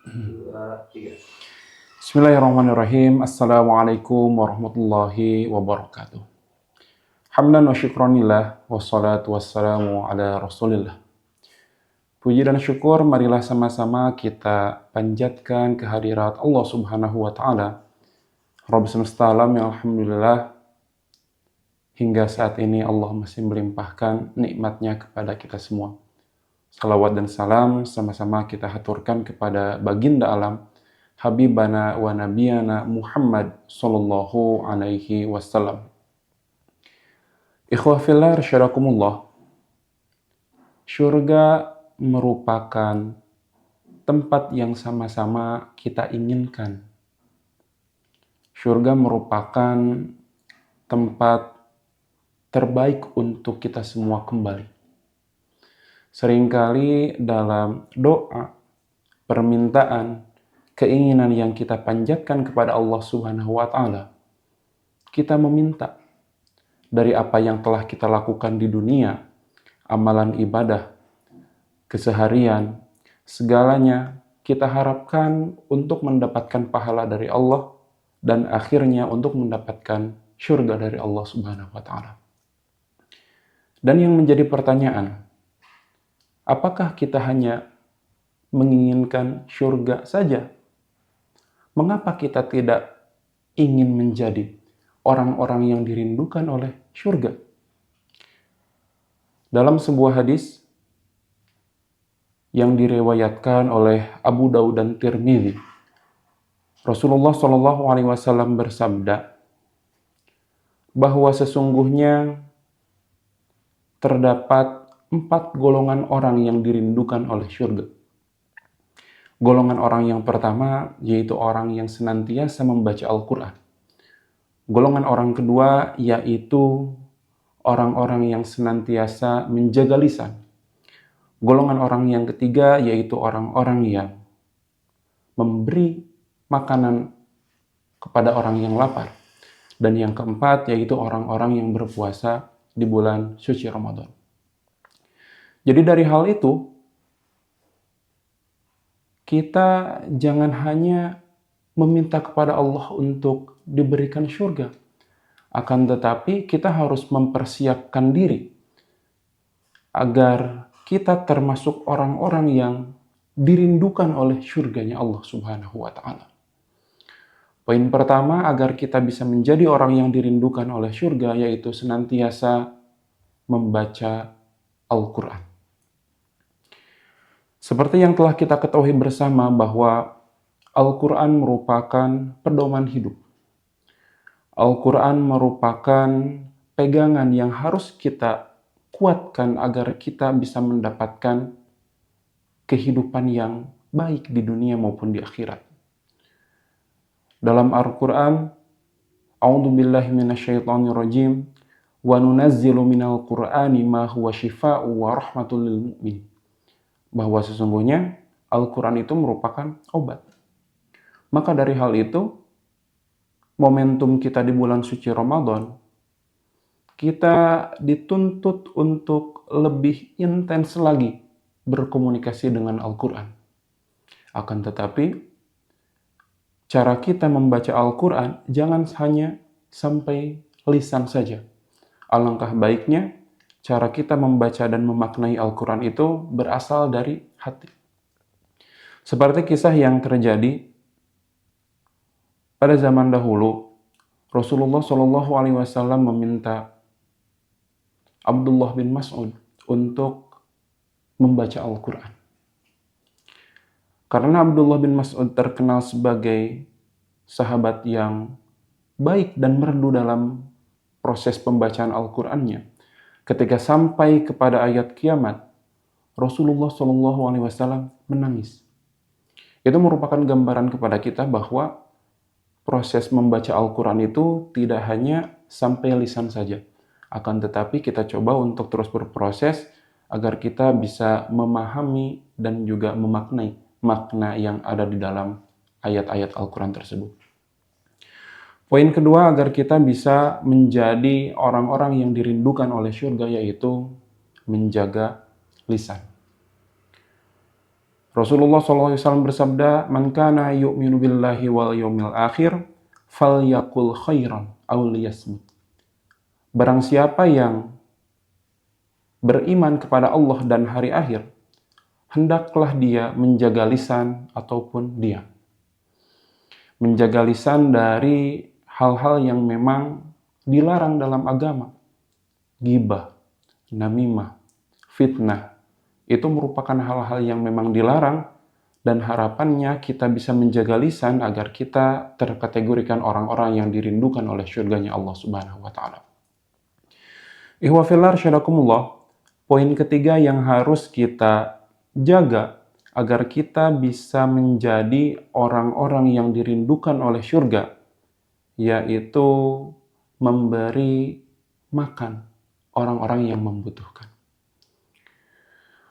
Dua, tiga. Bismillahirrahmanirrahim. Assalamualaikum warahmatullahi wabarakatuh. Hamdan wa syukranillah, wassalatu wassalamu ala rasulillah. Puji dan syukur marilah sama-sama kita panjatkan kehadirat Allah subhanahu wa ta'ala, Rabb semesta alam yang alhamdulillah hingga saat ini Allah masih melimpahkan nikmatnya kepada kita semua. Salawat dan salam sama-sama kita haturkan kepada baginda alam, Habibana wa Nabiyana Muhammad sallallahu alaihi wasallam. Ikhwah fillah rasyadakumullah. Syurga merupakan tempat yang sama-sama kita inginkan. Syurga merupakan tempat terbaik untuk kita semua kembali. Seringkali dalam doa, permintaan, keinginan yang kita panjatkan kepada Allah Subhanahu wa Ta'ala, kita meminta dari apa yang telah kita lakukan di dunia, amalan ibadah, keseharian, segalanya kita harapkan untuk mendapatkan pahala dari Allah dan akhirnya untuk mendapatkan syurga dari Allah Subhanahu wa Ta'ala. Dan yang menjadi pertanyaan, apakah kita hanya menginginkan syurga saja? Mengapa kita tidak ingin menjadi orang-orang yang dirindukan oleh syurga? Dalam sebuah hadis yang diriwayatkan oleh Abu Daud dan Tirmidzi, Rasulullah Shallallahu Alaihi Wasallam bersabda bahwa sesungguhnya terdapat 4 golongan orang yang dirindukan oleh syurga. Golongan orang yang pertama yaitu orang yang senantiasa membaca Al-Quran. Golongan orang kedua yaitu orang-orang yang senantiasa menjaga lisan. Golongan orang yang ketiga yaitu orang-orang yang memberi makanan kepada orang yang lapar. Dan yang keempat yaitu orang-orang yang berpuasa di bulan suci Ramadan. Jadi dari hal itu, kita jangan hanya meminta kepada Allah untuk diberikan syurga. Akan tetapi kita harus mempersiapkan diri agar kita termasuk orang-orang yang dirindukan oleh syurganya Allah Subhanahu wa Ta'ala. Poin pertama agar kita bisa menjadi orang yang dirindukan oleh syurga yaitu senantiasa membaca Al-Quran. Seperti yang telah kita ketahui bersama bahwa Al-Quran merupakan pedoman hidup. Al-Quran merupakan pegangan yang harus kita kuatkan agar kita bisa mendapatkan kehidupan yang baik di dunia maupun di akhirat. Dalam Al-Quran, A'udzu billahi minasyaitonir rajim, wa nunazzilu minal Qur'ani ma huwa syifaa'u wa rahmatul lil mu'minin. Bahwa sesungguhnya Al-Quran itu merupakan obat. Maka dari hal itu, momentum kita di bulan suci Ramadan, kita dituntut untuk lebih intens lagi berkomunikasi dengan Al-Quran. Akan tetapi, cara kita membaca Al-Quran jangan hanya sampai lisan saja. Alangkah baiknya cara kita membaca dan memaknai Al-Quran itu berasal dari hati. Seperti kisah yang terjadi pada zaman dahulu, Rasulullah Shallallahu Alaihi Wasallam meminta Abdullah bin Mas'ud untuk membaca Al-Quran. Karena Abdullah bin Mas'ud terkenal sebagai sahabat yang baik dan merdu dalam proses pembacaan Al-Qurannya. Ketika sampai kepada ayat kiamat, Rasulullah Shallallahu Alaihi Wasallam menangis. Itu merupakan gambaran kepada kita bahwa proses membaca Al-Quran itu tidak hanya sampai lisan saja. Akan tetapi kita coba untuk terus berproses agar kita bisa memahami dan juga memaknai makna yang ada di dalam ayat-ayat Al-Quran tersebut. Poin kedua agar kita bisa menjadi orang-orang yang dirindukan oleh syurga yaitu menjaga lisan. Rasulullah SAW bersabda, "Man kana yu'minu billahi wal yawmil akhir, falyakul khairan aw liyasmut." Barang siapa yang beriman kepada Allah dan hari akhir, hendaklah dia menjaga lisan ataupun diam. Menjaga lisan dari hal-hal yang memang dilarang dalam agama. Ghibah, namimah, fitnah, itu merupakan hal-hal yang memang dilarang, dan harapannya kita bisa menjaga lisan agar kita terkategorikan orang-orang yang dirindukan oleh syurganya Allah Subhanahu wa Ta'ala. Ihwafillah syadakumullah, poin ketiga yang harus kita jaga agar kita bisa menjadi orang-orang yang dirindukan oleh syurga, yaitu memberi makan orang-orang yang membutuhkan.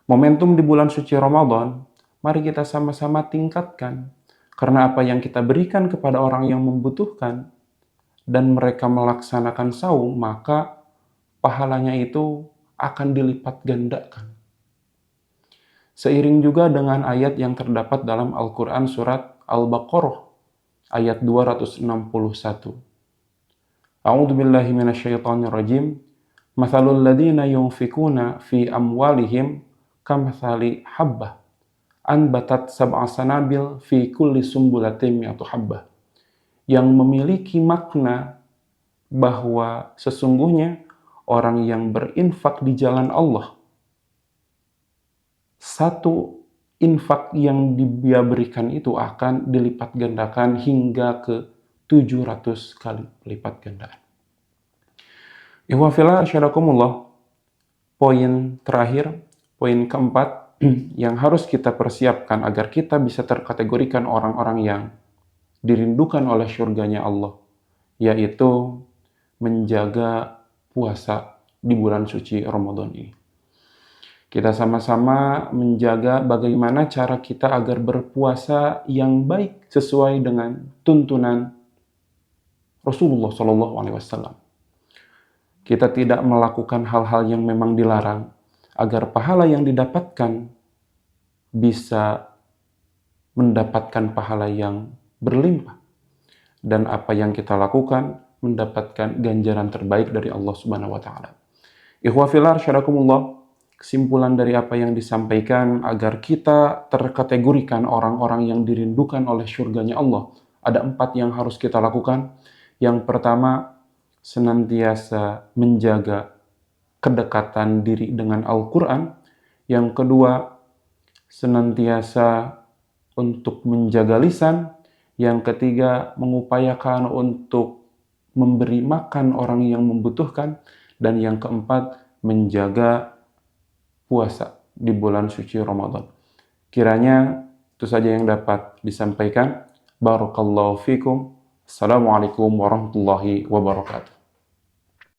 Momentum di bulan suci Ramadan, mari kita sama-sama tingkatkan. Karena apa yang kita berikan kepada orang yang membutuhkan, dan mereka melaksanakan saum, maka pahalanya itu akan dilipat gandakan. Seiring juga dengan ayat yang terdapat dalam Al-Quran surat Al-Baqarah, ayat 261. A'udzu billahi minasyaitonir rajim. Mathalul ladzina yunfikuna fi amwalihim kamthali habbah anbatat sab'a sanabil fi kulli sumbulatin mi'atu habbah. Yang memiliki makna bahwa sesungguhnya orang yang berinfak di jalan Allah, satu infak yang dia berikan itu akan dilipat gandakan hingga ke 700 kali lipat gandaan. Ihwafillah asyadakumullah, poin terakhir, poin keempat yang harus kita persiapkan agar kita bisa terkategorikan orang-orang yang dirindukan oleh syurganya Allah, yaitu menjaga puasa di bulan suci Ramadan ini. Kita sama-sama menjaga bagaimana cara kita agar berpuasa yang baik sesuai dengan tuntunan Rasulullah SAW. Kita tidak melakukan hal-hal yang memang dilarang, agar pahala yang didapatkan bisa mendapatkan pahala yang berlimpah. Dan apa yang kita lakukan mendapatkan ganjaran terbaik dari Allah Subhanahu wa Ta'ala. Ikhwafillah syarakumullah, kesimpulan dari apa yang disampaikan agar kita terkategorikan orang-orang yang dirindukan oleh syurganya Allah, ada 4 yang harus kita lakukan. Yang pertama, senantiasa menjaga kedekatan diri dengan Al-Quran. Yang kedua, senantiasa untuk menjaga lisan. Yang ketiga, mengupayakan untuk memberi makan orang yang membutuhkan. Dan yang keempat, menjaga puasa di bulan suci Ramadan. Kiranya itu saja yang dapat disampaikan. Barakallahu fikum. Assalamualaikum warahmatullahi wabarakatuh.